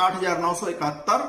8971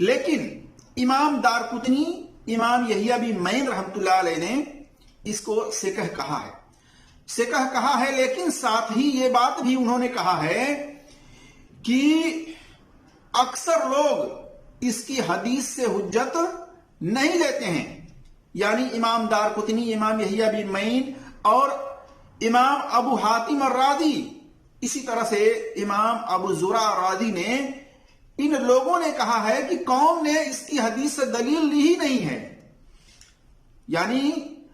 لیکن امام دارقطنی، امام یحییٰ بن معین رحمۃ اللہ علیہ نے اس کو سکہ کہا ہے، سکہ کہا ہے، لیکن ساتھ ہی یہ بات بھی انہوں نے کہا ہے کہ اکثر لوگ اس کی حدیث سے حجت نہیں لیتے ہیں، یعنی امام دارقطنی، امام یحییٰ بن معین اور امام ابو حاتم الرازی، اسی طرح سے امام ابو زرع الرازی نے، ان لوگوں نے کہا ہے کہ قوم نے اس کی حدیث سے دلیل لی ہی نہیں ہے، یعنی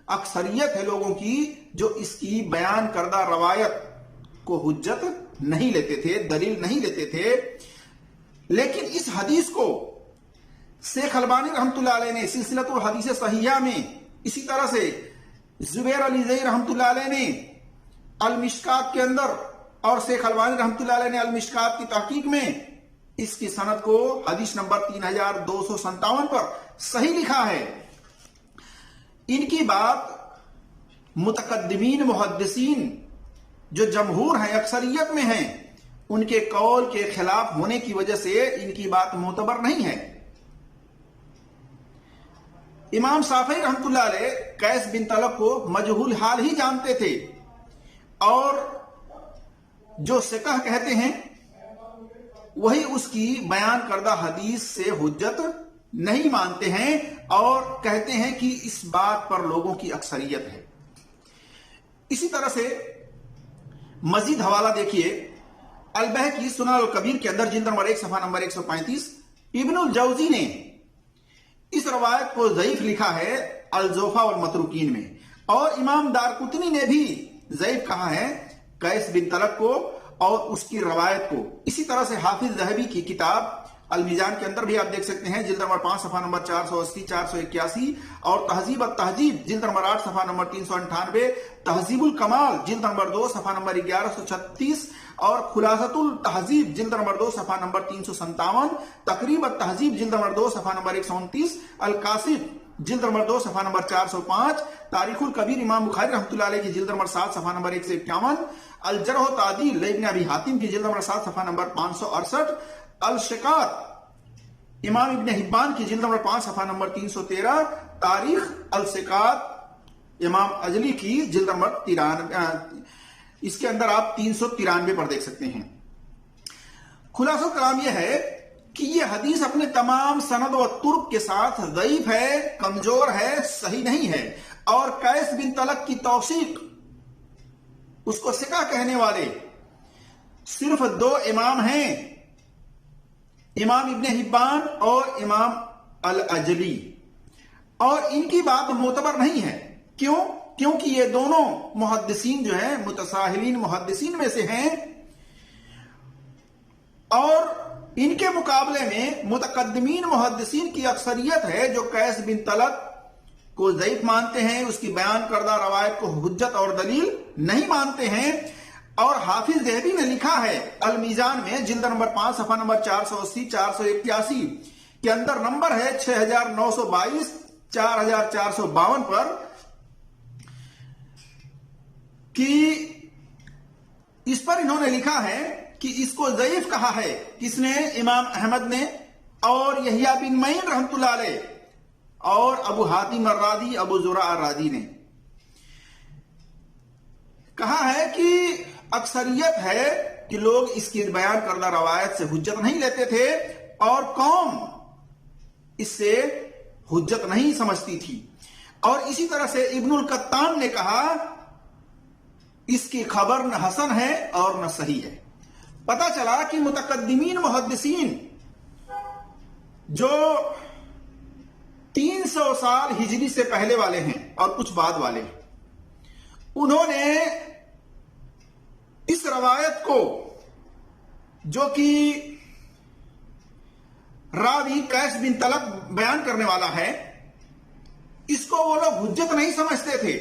اکثریت ہے لوگوں کی جو اس کی بیان کردہ روایت کو حجت نہیں لیتے تھے، دلیل نہیں لیتے تھے۔ لیکن اس حدیث کو شیخ البانی رحمۃ اللہ علیہ نے سلسلۃ الحدیث صحیحہ میں، اسی طرح سے زبیر علی زئی رحمۃ اللہ علیہ نے المشکات کے اندر، اور شیخ البانی رحمۃ اللہ علیہ نے المشکات کی تحقیق میں اس کی سند کو حدیث نمبر 3257 پر صحیح لکھا ہے۔ ان کی بات متقدمین محدثین جو جمہور ہیں، اکثریت میں ہیں، ان کے قول کے خلاف ہونے کی وجہ سے ان کی بات معتبر نہیں ہے۔ امام شافعی رحمۃ اللہ علیہ قیس بن طلق کو مجہول حال ہی جانتے تھے، اور جو سکہ کہتے ہیں وہی اس کی بیان کردہ حدیث سے حجت نہیں مانتے ہیں، اور کہتے ہیں کہ اس بات پر لوگوں کی اکثریت ہے۔ اسی طرح سے مزید حوالہ دیکھیے، البہقی سنن الکبیر کے اندر جلد نمبر 1 صفحہ نمبر 135، ابن الجوزی نے اس روایت کو ضعیف لکھا ہے الزوفا والمتروکین میں، اور امام دارقطنی نے بھی ضعیف کہا ہے قیس بن طلق کو اور اس کی روایت کو۔ اسی طرح سے حافظ ذہبی کی کتاب المیزان کے اندر بھی آپ دیکھ سکتے ہیں، جلد نمبر 5 صفحہ نمبر 480 481، اور تہذیب التہذیب جلد نمبر 8 صفحہ نمبر 398، تہذیب الکمال جلد نمبر 2 صفحہ نمبر 1136، اور خلاصۃ التہذیب جلد نمبر 2 صفحہ نمبر 357، تقریب التہذیب جلد نمبر 2 صفحہ نمبر 129، القاسف جلد نمبر 2 صفحہ نمبر 405، تاریخ الکبیر امام بخاری رحمۃ اللہ علیہ کی جلد نمبر 7 صفحہ نمبر 151، الجرح و تعدیل لابن ابی حاتم کی جلد نمبر 7 صفحہ نمبر 568، الشکات امام ابن حبان کی جلد نمبر 5 صفحہ نمبر 313، تاریخ الشکات امام اجلی کی جلد نمبر 93، اس کے اندر آپ 393 پر دیکھ سکتے ہیں۔ خلاصہ کلام یہ ہے کہ یہ حدیث اپنے تمام سند و ترک کے ساتھ ضعیف ہے، کمزور ہے، صحیح نہیں ہے، اور قیس بن طلق کی توثیق، اس کو ثقہ کہنے والے صرف 2 امام ہیں، امام ابن حبان اور امام الاجلی، اور ان کی بات معتبر نہیں ہے۔ کیوں؟ کیونکہ یہ دونوں محدثین جو ہیں متساہلین محدثین میں سے ہیں، اور ان کے مقابلے میں متقدمین محدثین کی اکثریت ہے جو قیس بن طلق کو ضعیف مانتے ہیں، اس کی بیان کردہ روایت کو حجت اور دلیل نہیں مانتے ہیں۔ اور حافظ ذہبی نے لکھا ہے المیزان میں جلد نمبر 5 صفحہ نمبر 480 481 کے اندر نمبر ہے 6922 4452 پر کہ اس پر انہوں نے لکھا ہے کہ اس کو ضعیف کہا ہے، کس نے؟ امام احمد نے، اور یحییٰ بن معین رحمۃ اللہ علیہ، اور ابو حاتم الرازی، ابو زرع الرازی نے کہا ہے کہ اکثریت ہے کہ لوگ اس کی بیان کردہ روایت سے حجت نہیں لیتے تھے، اور قوم اس سے حجت نہیں سمجھتی تھی۔ اور اسی طرح سے ابن القطان نے کہا اس کی خبر نہ حسن ہے اور نہ صحیح ہے۔ پتا چلا کہ متقدمین محدثین جو 300 سال ہجری سے پہلے والے ہیں اور کچھ بعد والے، انہوں نے اس روایت کو جو کہ راوی قیس بن طلق بیان کرنے والا ہے، اس کو وہ لوگ حجت نہیں سمجھتے تھے،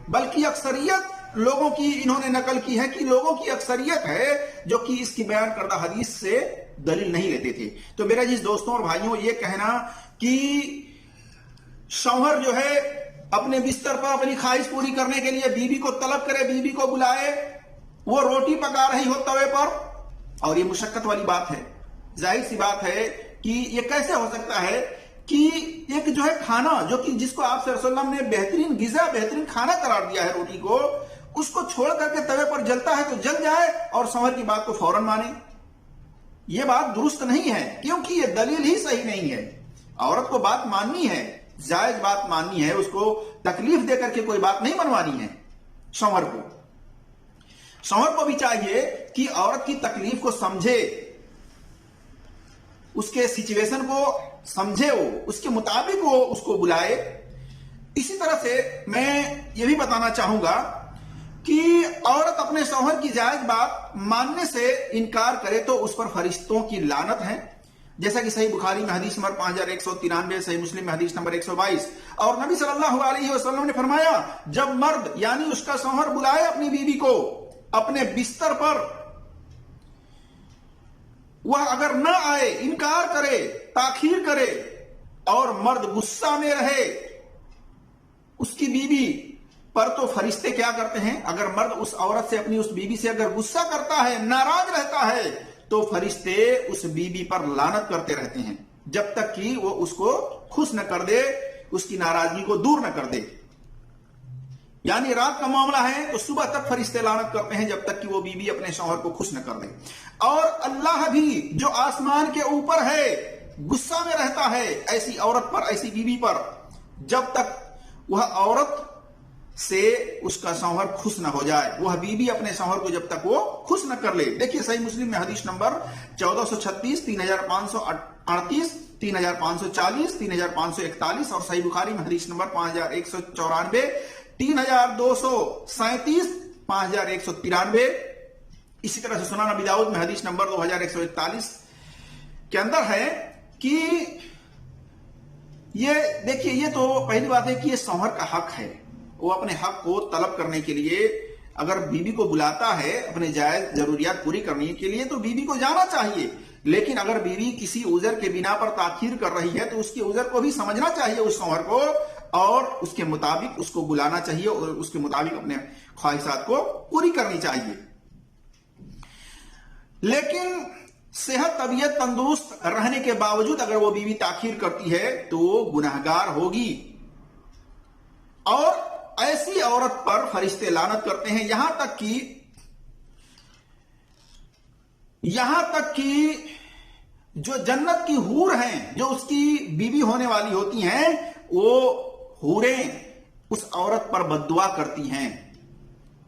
بلکہ اکثریت لوگوں کی انہوں نے نقل کی ہے کہ لوگوں کی اکثریت ہے جو کہ اس کی بیان کردہ حدیث سے دلیل نہیں لیتے تھے۔ تو میرا جس دوستوں اور بھائیوں یہ کہنا کہ شوہر جو ہے اپنے بستر پر اپنی خواہش پوری کرنے کے لیے بیوی کو طلب کرے، بیوی کو بلائے، وہ روٹی پکا رہی ہو توے پر، اور یہ مشقت والی بات ہے، ظاہر سی بات ہے کہ یہ کیسے ہو سکتا ہے کہ ایک جو ہے کھانا جو کہ جس کو آپ صلی اللہ علیہ وسلم نے بہترین غذا بہترین کھانا قرار دیا ہے روٹی کو، اس کو چھوڑ کر کے توے پر جلتا ہے تو جل جائے اور شوہر کی بات کو فوراً مانے. یہ بات درست نہیں ہے، کیونکہ یہ دلیل ہی صحیح نہیں ہے. عورت کو بات ماننی ہے، جائز بات ماننی ہے، اس کو تکلیف دے کر کے کوئی بات نہیں منوانی ہے. شوہر کو بھی چاہیے کہ عورت کی تکلیف کو سمجھے، اس کے سچویشن کو سمجھے، وہ اس کے مطابق وہ اس کو بلائے. اسی طرح سے میں یہ بھی بتانا چاہوں گا کہ عورت اپنے شوہر کی جائز بات ماننے سے انکار کرے تو اس پر فرشتوں کی لعنت ہے، جیسا کہ صحیح بخاری میں حدیث نمبر 5193، صحیح مسلم میں حدیث نمبر 122. اور نبی صلی اللہ علیہ وسلم نے فرمایا جب مرد یعنی اس کا شوہر بلائے اپنی بیوی کو اپنے بستر پر، وہ اگر نہ آئے، انکار کرے، تاخیر کرے اور مرد غصہ میں رہے اس کی بیوی پر، تو فرشتے کیا کرتے ہیں؟ اگر مرد اس عورت سے، اپنی اس بیوی سے اگر غصہ کرتا ہے، ناراض رہتا ہے، تو فرشتے اس بیوی پر لعنت کرتے رہتے ہیں جب تک کہ وہ اس کو خوش نہ کر دے، اس کی ناراضگی کو دور نہ کر دے. یعنی رات کا معاملہ ہے تو صبح تک فرشتے لعنت کرتے ہیں جب تک کہ وہ بیوی اپنے شوہر کو خوش نہ کر دے. اور اللہ بھی جو آسمان کے اوپر ہے غصہ میں رہتا ہے ایسی عورت پر، ایسی بیوی پر، جب تک وہ عورت سے اس کا شوہر خوش نہ ہو جائے، وہ بیوی اپنے شوہر کو جب تک وہ خوش نہ کر لے. دیکھیے صحیح مسلم میں حدیث نمبر 1436، 3538، 3540، 3541 اور صحیح بخاری میں حدیث نمبر 5194، 3237، 5193. اسی طرح سے سنن ابی داؤد میں حدیث نمبر 2141 کے اندر ہے کہ یہ دیکھیے، یہ تو پہلی بات ہے کہ یہ شوہر کا حق ہے، وہ اپنے حق کو طلب کرنے کے لیے اگر بیوی کو بلاتا ہے اپنے جائز ضروریات پوری کرنے کے لیے تو بیوی کو جانا چاہیے. لیکن اگر بیوی کسی عذر کے بنا پر تاخیر کر رہی ہے تو اس کے عذر کو بھی سمجھنا چاہیے اس شوہر کو، اور اس کے مطابق اس کو بلانا چاہیے اور اس کے مطابق اپنے خواہشات کو پوری کرنی چاہیے. لیکن صحت طبیعت تندرست رہنے کے باوجود اگر وہ بیوی تاخیر کرتی ہے تو وہ گنہگار ہوگی. اور ایسی عورت پر فرشتے لعنت کرتے ہیں، یہاں تک کہ جو جنت کی حور ہیں، جو اس کی بیوی ہونے والی ہوتی ہیں، وہ حوریں اس عورت پر بددعا کرتی ہیں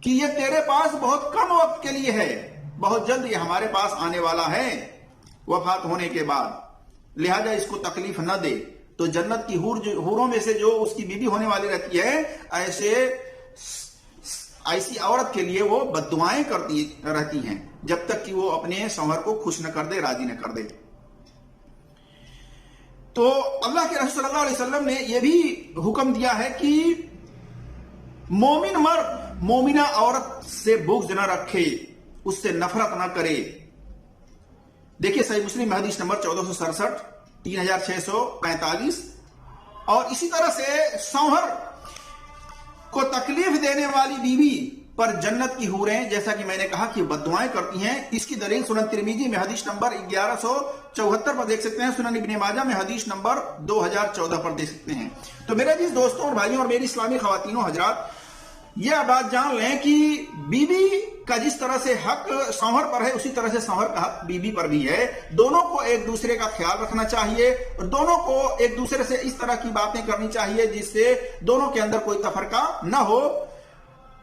کہ یہ تیرے پاس بہت کم وقت کے لیے ہے، بہت جلد یہ ہمارے پاس آنے والا ہے وفات ہونے کے بعد، لہذا اس کو تکلیف نہ دے. تو جنت کی حوروں میں سے جو اس کی بیوی ہونے والی رہتی ہے، ایسی عورت کے لیے وہ بددعائیں کرتی رہتی ہیں جب تک کہ وہ اپنے شوہر کو خوش نہ کر دے، راضی نہ کر دے. تو اللہ کے رسول صلی اللہ علیہ وسلم نے یہ بھی حکم دیا ہے کہ مومن مرد مومنہ عورت سے بغض نہ رکھے، اس سے نفرت نہ کرے. دیکھیے صحیح مسلم میں حدیث نمبر 1467، 3645. اور اسی طرح سے شوہر کو تکلیف دینے والی بیوی پر جنت کی حوریں، جیسا کہ میں نے کہا کہ بددعائیں کرتی ہیں. اس کی دلیل سنن ترمذی میں حدیث نمبر 1174 پر دیکھ سکتے ہیں، سنن ابن ماجہ میں حدیث نمبر 2014 پر دیکھ سکتے ہیں. تو میرے عزیز دوستوں اور بھائیوں اور میری اسلامی خواتین و حضرات، یہ بات جان لیں کہ بیوی کا جس طرح سے حق شوہر پر ہے اسی طرح سے شوہر کا حق بیوی پر بھی ہے. دونوں کو ایک دوسرے کا خیال رکھنا چاہیے اور دونوں کو ایک دوسرے سے اس طرح کی باتیں کرنی چاہیے جس سے دونوں کے اندر کوئی تفرقہ نہ ہو،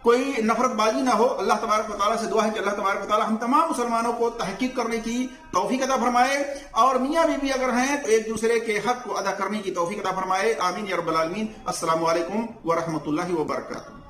کوئی نفرت بازی نہ ہو. اللہ تبارک و تعالیٰ سے دعا ہے کہ اللہ تبارک و تعالیٰ ہم تمام مسلمانوں کو تحقیق کرنے کی توفیق عطا فرمائے، اور میاں بیوی اگر ہیں تو ایک دوسرے کے حق کو ادا کرنے کی توفیق عطا فرمائے. آمین یا رب العالمین. السلام علیکم ورحمۃ اللہ وبرکاتہ.